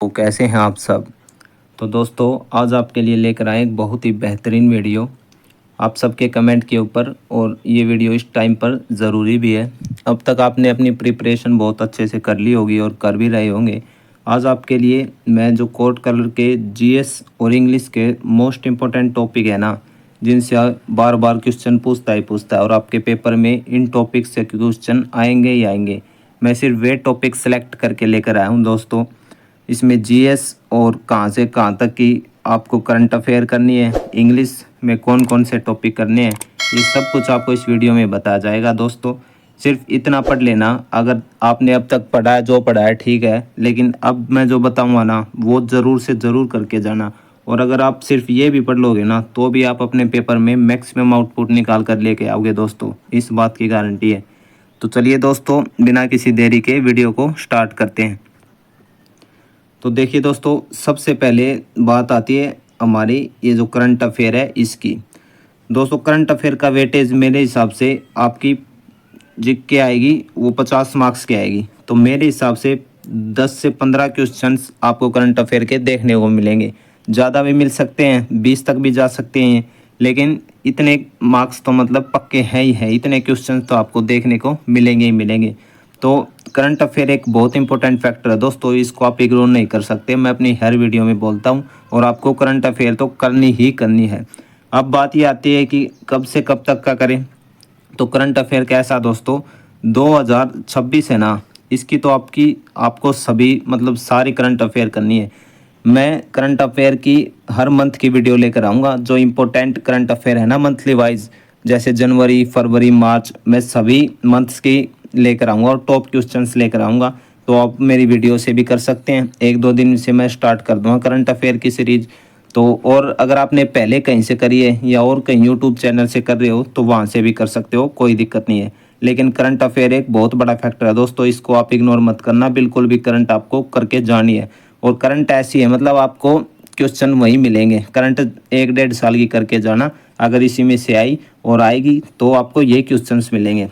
दोस्तों, कैसे हैं आप सब। तो दोस्तों, आज आपके लिए लेकर आए एक बहुत ही बेहतरीन वीडियो आप सबके कमेंट के ऊपर, और ये वीडियो इस टाइम पर ज़रूरी भी है। अब तक आपने अपनी प्रिपरेशन बहुत अच्छे से कर ली होगी और कर भी रहे होंगे। आज आपके लिए मैं जो कोड कलर के जीएस और इंग्लिश के मोस्ट इम्पोर्टेंट टॉपिक है ना, जिनसे बार बार क्वेश्चन पूछता है और आपके पेपर में इन टॉपिक से क्वेश्चन आएंगे ही आएंगे। मैं सिर्फ वे टॉपिक सेलेक्ट करके लेकर आया हूँ दोस्तों। इसमें जीएस और कहाँ से कहाँ तक की आपको करंट अफेयर करनी है, इंग्लिश में कौन कौन से टॉपिक करने हैं, ये सब कुछ आपको इस वीडियो में बताया जाएगा दोस्तों। सिर्फ इतना पढ़ लेना, अगर आपने अब तक पढ़ा है जो पढ़ा है ठीक है, लेकिन अब मैं जो बताऊँगा ना वो ज़रूर से ज़रूर करके जाना। और अगर आप सिर्फ ये भी पढ़ लोगे ना तो भी आप अपने पेपर में मैक्सिमम आउटपुट निकाल कर लेके आओगे दोस्तों, इस बात की गारंटी है। तो चलिए दोस्तों, बिना किसी देरी के वीडियो को स्टार्ट करते हैं। तो देखिए दोस्तों, सबसे पहले बात आती है हमारी ये जो करंट अफेयर है इसकी। दोस्तों, करंट अफेयर का वेटेज मेरे हिसाब से आपकी जिक के आएगी वो 50 मार्क्स की आएगी। तो मेरे हिसाब से 10 से 15 क्वेश्चंस आपको करंट अफेयर के देखने को मिलेंगे। ज़्यादा भी मिल सकते हैं, 20 तक भी जा सकते हैं, लेकिन इतने मार्क्स तो मतलब पक्के हैं ही हैं। इतने क्वेश्चंस तो आपको देखने को मिलेंगे ही मिलेंगे। तो करंट अफेयर एक बहुत इंपॉर्टेंट फैक्टर है दोस्तों, इसको आप इग्नोर नहीं कर सकते। मैं अपनी हर वीडियो में बोलता हूँ और आपको करंट अफेयर तो करनी ही करनी है। अब बात ये आती है कि कब से कब तक का करें। तो करंट अफेयर कैसा दोस्तों, 2026 है ना, इसकी तो आपको सभी मतलब सारी करंट अफेयर करनी है। मैं करंट अफेयर की हर मंथ की वीडियो लेकर आऊँगा। जो इम्पोर्टेंट करंट अफेयर है ना मंथली वाइज, जैसे जनवरी, फरवरी, मार्च, मैं सभी मंथ्स की लेकर आऊँगा और टॉप क्वेश्चंस लेकर आऊँगा। तो आप मेरी वीडियो से भी कर सकते हैं। 1-2 दिन से मैं स्टार्ट कर दूँगा करंट अफेयर की सीरीज़। तो और अगर आपने पहले कहीं से करी है या और कहीं यूट्यूब चैनल से कर रहे हो तो वहाँ से भी कर सकते हो, कोई दिक्कत नहीं है। लेकिन करंट अफेयर एक बहुत बड़ा फैक्टर है दोस्तों, इसको आप इग्नोर मत करना, बिल्कुल भी करंट आपको करके जानी है। और करंट ऐसी है मतलब आपको क्वेश्चन वही मिलेंगे। करंट 1-1.5 साल की करके जाना, अगर इसी में से आई और आएगी तो आपको ये क्वेश्चंस मिलेंगे।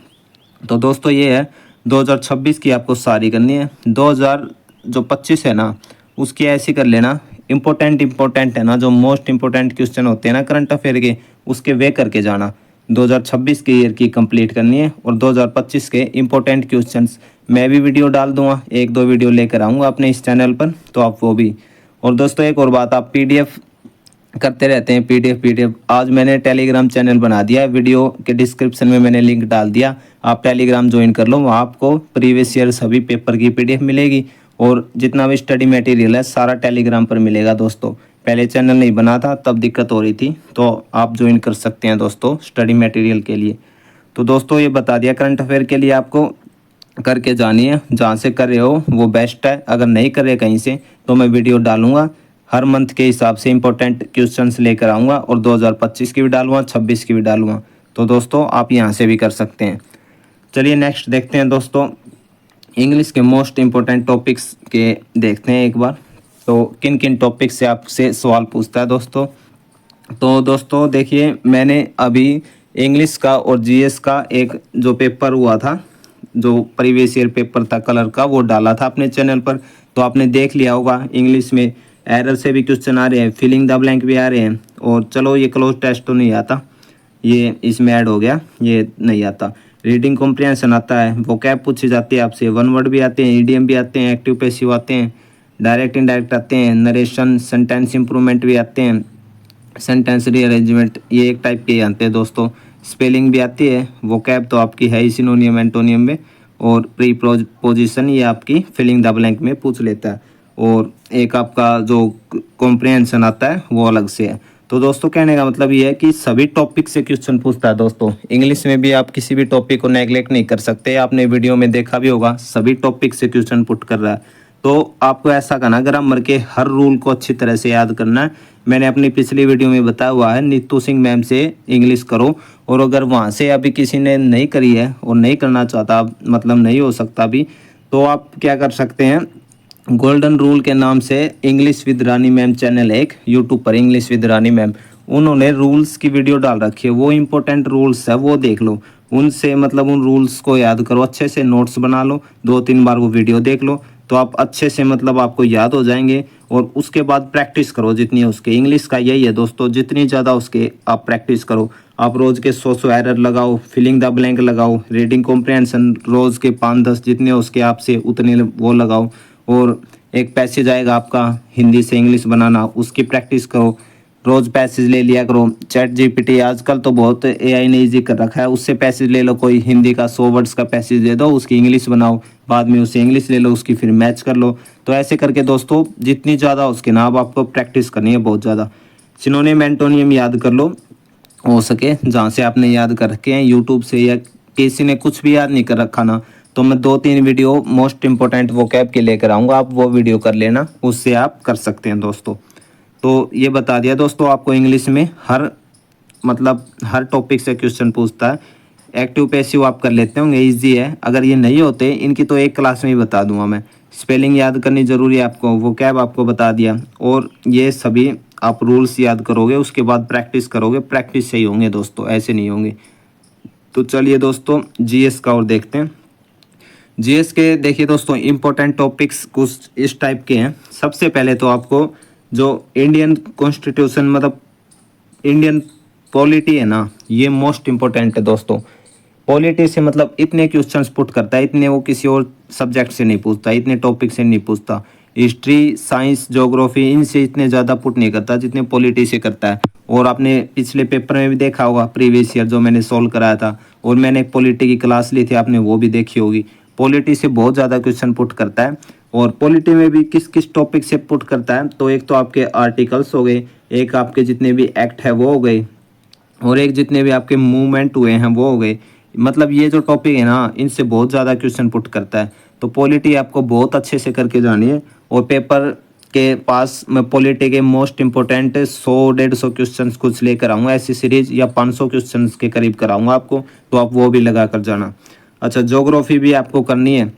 तो दोस्तों ये है 2026 की आपको सारी करनी है। 2025 है ना, उसकी ऐसी कर लेना, इम्पोर्टेंट है ना, जो मोस्ट इम्पोर्टेंट क्वेश्चन होते हैं ना करंट अफेयर के, उसके वे करके जाना। 2026 के ईयर की कंप्लीट करनी है और 2025 के इम्पोर्टेंट क्वेश्चंस मैं भी वीडियो डाल दूंगा, 1-2 वीडियो लेकर आऊँगा अपने इस चैनल पर, तो आप वो भी। और दोस्तों एक और बात, आप पीडीएफ करते रहते हैं, पीडीएफ आज मैंने टेलीग्राम चैनल बना दिया है, वीडियो के डिस्क्रिप्शन में मैंने लिंक डाल दिया, आप टेलीग्राम ज्वाइन कर लो। वहाँ आपको प्रीवियस ईयर सभी पेपर की पीडीएफ मिलेगी और जितना भी स्टडी मटेरियल है सारा टेलीग्राम पर मिलेगा दोस्तों। पहले चैनल नहीं बना था तब दिक्कत हो रही थी, तो आप ज्वाइन कर सकते हैं दोस्तों स्टडी मटेरियल के लिए। तो दोस्तों ये बता दिया, करंट अफेयर के लिए आपको करके जानी है, जहाँ से कर रहे हो वो बेस्ट है। अगर नहीं कर रहे कहीं से तो मैं वीडियो डालूंगा, हर मंथ के हिसाब से इंपॉर्टेंट क्वेश्चंस लेकर आऊँगा और 2025 की भी डालूंगा, 26 की भी डालूंगा। तो दोस्तों आप यहाँ से भी कर सकते हैं। चलिए नेक्स्ट देखते हैं दोस्तों, इंग्लिश के मोस्ट इम्पोर्टेंट टॉपिक्स के देखते हैं एक बार। तो किन किन टॉपिक से आपसे सवाल पूछता है दोस्तों। तो दोस्तों देखिए, मैंने अभी इंग्लिश का और जीएस का एक जो पेपर हुआ था, जो प्रीवियस ईयर पेपर था कलर का, वो डाला था अपने चैनल पर। तो आपने देख लिया होगा, इंग्लिश में एरर से भी क्वेश्चन आ रहे हैं, फिलिंग द ब्लैंक भी आ रहे हैं। और चलो ये क्लोज टेस्ट तो नहीं आता, ये इसमें ऐड हो गया, ये नहीं आता। रीडिंग कॉम्प्रिहेंशन आता है, वोकैब पूछी जाती है आपसे, वन वर्ड भी आते हैं, ईडीएम भी आते हैं, एक्टिव पैसिव आते हैं, डायरेक्ट इनडायरेक्ट आते हैं, नरेशन, सेंटेंस इंप्रूवमेंट भी आते हैं, सेंटेंस रीअरेंजमेंट, ये एक टाइप के आते हैं दोस्तों। स्पेलिंग भी आती है, वोकैब तो आपकी है ही सिनोनियम एंटोनियम में, और प्री पोजिशन ये आपकी फिलिंग द ब्लैंक में पूछ लेता है। और एक आपका जो कॉम्प्रिहेंशन आता है वो अलग से है। तो दोस्तों कहने का मतलब ये है कि सभी टॉपिक से क्वेश्चन पूछता है दोस्तों। इंग्लिश में भी आप किसी भी टॉपिक को नेगलेक्ट नहीं कर सकते, आपने वीडियो में देखा भी होगा, सभी टॉपिक से क्वेश्चन पुट कर रहा है। तो आपको ऐसा करना, ग्रामर के हर रूल को अच्छी तरह से याद करना है। मैंने अपनी पिछली वीडियो में बताया हुआ है, नीतू सिंह मैम से इंग्लिश करो। और अगर वहाँ से अभी किसी ने नहीं करी है और नहीं करना चाहता, मतलब नहीं हो सकता अभी, तो आप क्या कर सकते हैं, गोल्डन रूल के नाम से English with Rani ma'am channel है एक यूट्यूब पर, इंग्लिश विद रानी मैम, उन्होंने रूल्स की वीडियो डाल रखी है, वो इंपॉर्टेंट रूल्स है, वो देख लो। उनसे मतलब उन रूल्स को याद करो, अच्छे से नोट्स बना लो, 2-3 बार वो वीडियो देख लो, तो आप अच्छे से मतलब आपको याद हो जाएंगे। और उसके बाद प्रैक्टिस करो जितनी है उसके, इंग्लिश का यही है दोस्तों, जितनी ज़्यादा उसके आप प्रैक्टिस करो। आप रोज़ के 100 एरर लगाओ, फिलिंग द ब्लैंक लगाओ, रीडिंग कॉम्प्रिहेंशन रोज़ के 5-10 जितने उसके आपसे उतने वो लगाओ। और एक पैसेज आएगा आपका हिंदी से इंग्लिश बनाना, उसकी प्रैक्टिस करो। रोज़ पैसेज ले लिया करो। चैट जीपीटी आजकल तो बहुत एआई ने ईजी कर रखा है, उससे पैसेज ले लो, कोई हिंदी का 100 वर्ड्स का पैसेज दे दो, उसकी इंग्लिश बनाओ, बाद में उससे इंग्लिश ले लो, उसकी फिर मैच कर लो। तो ऐसे करके दोस्तों जितनी ज़्यादा उसके ना अब आपको प्रैक्टिस करनी है बहुत ज़्यादा। सिनोनिम एंटोनियम याद कर लो हो सके, जहाँ से आपने याद कर रखे हैं यूट्यूब से, या किसी ने कुछ भी याद नहीं कर रखा ना, तो मैं 2-3 वीडियो मोस्ट इंपॉर्टेंट वोकैब के लेकर आऊँगा, आप वो वीडियो कर लेना, उससे आप कर सकते हैं दोस्तों। तो ये बता दिया दोस्तों आपको, इंग्लिश में हर टॉपिक से क्वेश्चन पूछता है। एक्टिव पैसिव आप कर लेते होंगे, इजी है। अगर ये नहीं होते इनकी तो एक क्लास में ही बता दूंगा मैं। स्पेलिंग याद करनी ज़रूरी है आपको, वोकैब आपको बता दिया, और ये सभी आप रूल्स याद करोगे, उसके बाद प्रैक्टिस करोगे, प्रैक्टिस से ही होंगे दोस्तों, ऐसे नहीं होंगे। तो चलिए दोस्तों जीएस का और देखते हैं। जीएस के देखिए दोस्तों इम्पोर्टेंट टॉपिक्स कुछ इस टाइप के हैं। सबसे पहले तो आपको जो इंडियन कॉन्स्टिट्यूशन मतलब इंडियन पॉलिटी है ना, ये मोस्ट इम्पोर्टेंट है दोस्तों। पॉलिटी से मतलब इतने क्वेश्चंस पुट करता है, इतने वो किसी और सब्जेक्ट से नहीं पूछता, इतने टॉपिक से नहीं पूछता। हिस्ट्री, साइंस, ज्योग्राफी इनसे इतने ज़्यादा पुट नहीं करता जितने पॉलिटी से करता है। और आपने पिछले पेपर में भी देखा होगा, प्रीवियस ईयर जो मैंने सोल्व कराया था, और मैंने एक पॉलिटी की क्लास ली थी, आपने वो भी देखी होगी। पॉलिटी से बहुत ज़्यादा क्वेश्चन पुट करता है। और पॉलिटी में भी किस किस टॉपिक से पुट करता है, तो एक तो आपके आर्टिकल्स हो गए, एक आपके जितने भी एक्ट है वो हो गए, और एक जितने भी आपके मूवमेंट हुए हैं वो हो गए। मतलब ये जो टॉपिक है ना, इनसे बहुत ज़्यादा क्वेश्चन पुट करता है। तो पॉलिटी आपको बहुत अच्छे से करके जानी है। और पेपर के पास मैं पॉलिटी के मोस्ट इंपॉर्टेंट 100-150 क्वेश्चन कुछ लेकर आऊँगा, ऐसी सीरीज, या 500 क्वेश्चन के करीब कराऊँगा आपको, तो आप वो भी लगा कर जाना। अच्छा, ज्योग्राफी भी आपको करनी है,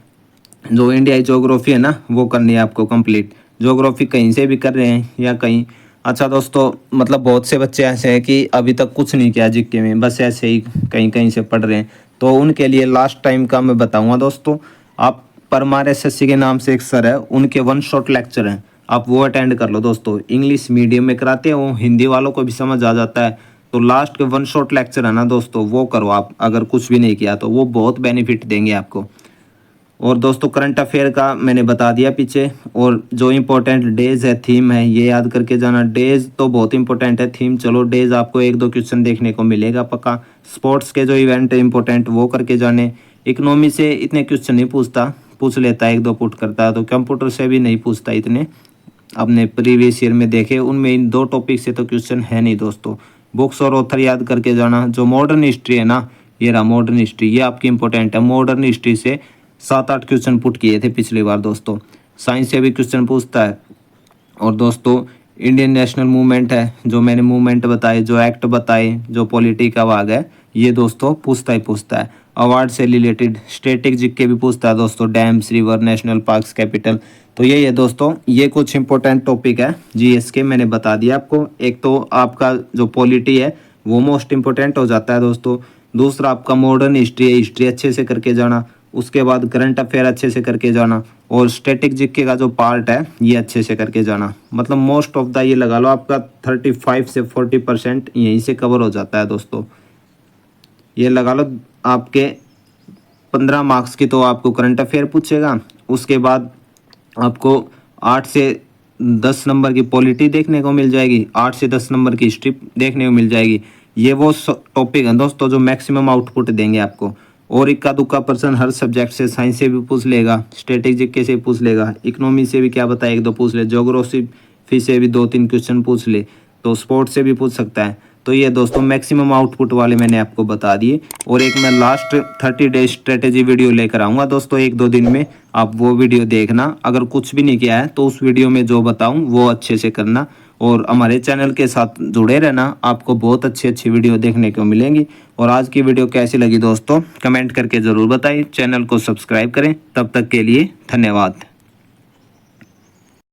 जो इंडिया ज्योग्राफी है ना वो करनी है आपको कंप्लीट। ज्योग्राफी कहीं से भी कर रहे हैं या कहीं। अच्छा दोस्तों, मतलब बहुत से बच्चे ऐसे हैं कि अभी तक कुछ नहीं किया जीके में, बस ऐसे ही कहीं कहीं से पढ़ रहे हैं, तो उनके लिए लास्ट टाइम का मैं बताऊंगा दोस्तों। आप परमार एसएससी के नाम से एक सर है, उनके 1 शॉट लेक्चर हैं, आप वो अटेंड कर लो दोस्तों। इंग्लिश मीडियम में कराते हैं, वो हिंदी वालों को भी समझ आ जाता है। तो लास्ट के 1 शॉट लेक्चर है ना दोस्तों, वो करो आप, अगर कुछ भी नहीं किया तो वो बहुत बेनिफिट देंगे आपको। और दोस्तों करंट अफेयर का मैंने बता दिया पीछे, और जो इम्पोर्टेंट डेज है, थीम है, ये याद करके जाना। डेज तो बहुत इंपॉर्टेंट है, थीम चलो डेज आपको 1-2 क्वेश्चन देखने को मिलेगा पक्का। स्पोर्ट्स के जो इवेंट है इंपॉर्टेंट वो करके जाने। इकोनॉमी से इतने क्वेश्चन नहीं पूछता, पूछ लेता है 1-2 पुट करता है। तो कंप्यूटर से भी नहीं पूछता इतने, आपने प्रीवियस ईयर में देखे, उनमें इन 2 टॉपिक से तो क्वेश्चन है नहीं दोस्तों। बुक्स और ऑथर याद करके जाना। जो मॉडर्न हिस्ट्री है ना, ये रहा मॉडर्न हिस्ट्री, ये आपकी इंपॉर्टेंट है। मॉडर्न हिस्ट्री से 7-8 क्वेश्चन पुट किए थे पिछली बार दोस्तों। साइंस से भी क्वेश्चन पूछता है। और दोस्तों इंडियन नेशनल मूवमेंट है, जो मैंने मूवमेंट बताए, जो एक्ट बताए, जो पॉलिटी का भाग है, ये दोस्तों पूछता ही पूछता है। अवार्ड से रिलेटेड स्टैटिक जीके भी पूछता है दोस्तों, dams, river, national parks, capital. तो यही है दोस्तों, ये कुछ इंपॉर्टेंट टॉपिक है जीएस के, मैंने बता दिया आपको। एक तो आपका जो पॉलिटी है वो मोस्ट इंपॉर्टेंट हो जाता है दोस्तों। दूसरा आपका मॉडर्न हिस्ट्री है, हिस्ट्री अच्छे से करके जाना। उसके बाद करंट अफेयर अच्छे से करके जाना, और स्टैटिक जीके का जो पार्ट है ये अच्छे से करके जाना। मतलब मोस्ट ऑफ द ये लगा लो आपका 35 से 40% यहीं से कवर हो जाता है दोस्तों। ये लगा लो आपके 15 मार्क्स की तो आपको करंट अफेयर पूछेगा। उसके बाद आपको 8 से 10 नंबर की पॉलिटी देखने को मिल जाएगी, 8 से 10 नंबर की हिस्ट्री देखने को मिल जाएगी। ये वो टॉपिक हैं दोस्तों जो मैक्सिमम आउटपुट देंगे आपको। और इक्का दुक्का पर्सन हर सब्जेक्ट से, साइंस से भी पूछ लेगा, स्टैटिक जीके से पूछ लेगा, इकोनॉमी से भी क्या बताए 1-2 पूछ ले, ज्योग्राफी से भी 2-3 क्वेश्चन पूछ ले, तो स्पोर्ट्स से भी पूछ सकता है। तो ये दोस्तों मैक्सिमम आउटपुट वाले मैंने आपको बता दिए। और एक मैं लास्ट 30 डेज स्ट्रेटेजी वीडियो लेकर आऊँगा दोस्तों 1-2 दिन में, आप वो वीडियो देखना। अगर कुछ भी नहीं किया है तो उस वीडियो में जो बताऊँ वो अच्छे से करना, और हमारे चैनल के साथ जुड़े रहना, आपको बहुत अच्छी अच्छी वीडियो देखने को मिलेंगी। और आज की वीडियो कैसी लगी दोस्तों कमेंट करके ज़रूर बताइए, चैनल को सब्सक्राइब करें। तब तक के लिए धन्यवाद।